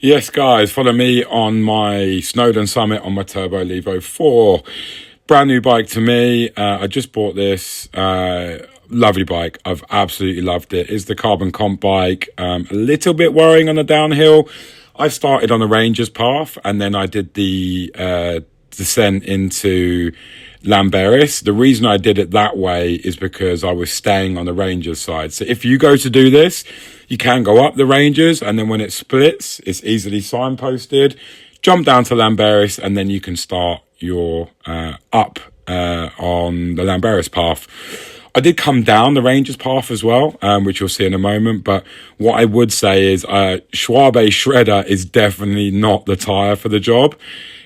Yes, guys, follow me on my Snowdon summit on my Turbo Levo 4. Brand new bike to me. I just bought this. Lovely bike. I've absolutely loved it. It's the carbon comp bike. A little bit worrying on the downhill. I started on the Ranger's path and then I did the descent into Lamberis. The reason I did it that way is because I was staying on the Ranger's side. So if you go to do this, you can go up the Ranger's, and then when it splits, it's easily signposted. Jump down to Lamberis, and then you can start your up on the Lamberis path. I did come down the Ranger's path as well, which you'll see in a moment. But what I would say is Schwabe Shredder is definitely not the tyre for the job.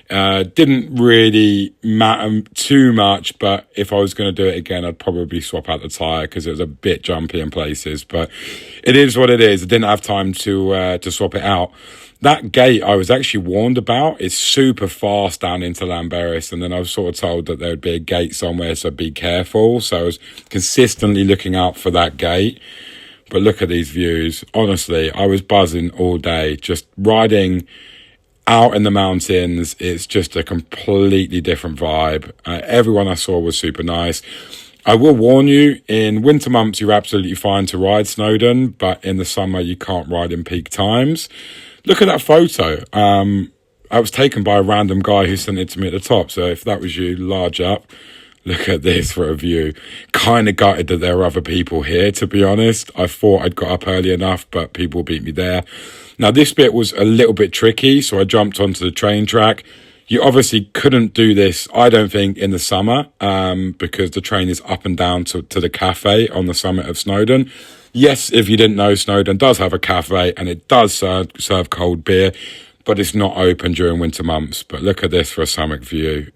Didn't really matter too much, but if I was going to do it again, I'd probably swap out the tyre because it was a bit jumpy in places. But it is what it is. I didn't have time to swap it out. That gate I was actually warned about. It's super fast down into Lamberis, and then I was sort of told that there would be a gate somewhere, so be careful. So I was consistently looking out for that gate. But look at these views. Honestly, I was buzzing all day, just riding out in the mountains. It's just a completely different vibe. Everyone I saw was super nice. I will warn you, in winter months, you're absolutely fine to ride Snowdon, but in the summer, you can't ride in peak times. Look at that photo. I was taken by a random guy who sent it to me at the top. So if that was you, large up. Look at this for a view. Kind of gutted that there are other people here, to be honest. I thought I'd got up early enough, but people beat me there. Now, this bit was a little bit tricky, so I jumped onto the train track. You obviously couldn't do this, I don't think, in the summer, because the train is up and down to the cafe on the summit of Snowdon. Yes, if you didn't know, Snowdon does have a cafe, and it does serve cold beer, but it's not open during winter months. But look at this for a summit view.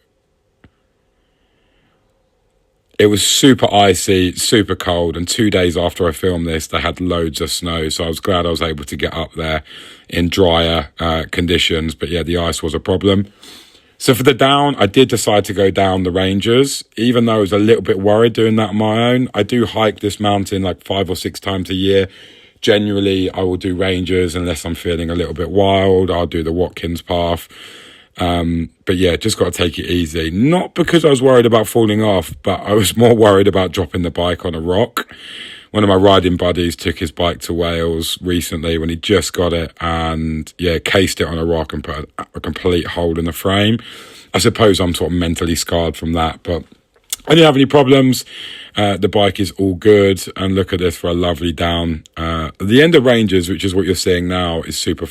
It was super icy, super cold, and 2 days after I filmed this, they had loads of snow, so I was glad I was able to get up there in drier conditions, but yeah, the ice was a problem. So for the down, I did decide to go down the Rangers, even though I was a little bit worried doing that on my own. I do hike this mountain like 5 or 6 times a year. Generally, I will do Rangers unless I'm feeling a little bit wild. I'll do the Watkins path. But yeah, just got to take it easy. Not because I was worried about falling off, but I was more worried about dropping the bike on a rock. One of my riding buddies took his bike to Wales recently when he just got it, and yeah, cased it on a rock and put a complete hole in the frame. I suppose I'm sort of mentally scarred from that, but I didn't have any problems. The bike is all good, and look at this for a lovely down. The end of Rangers, which is what you're seeing now, is super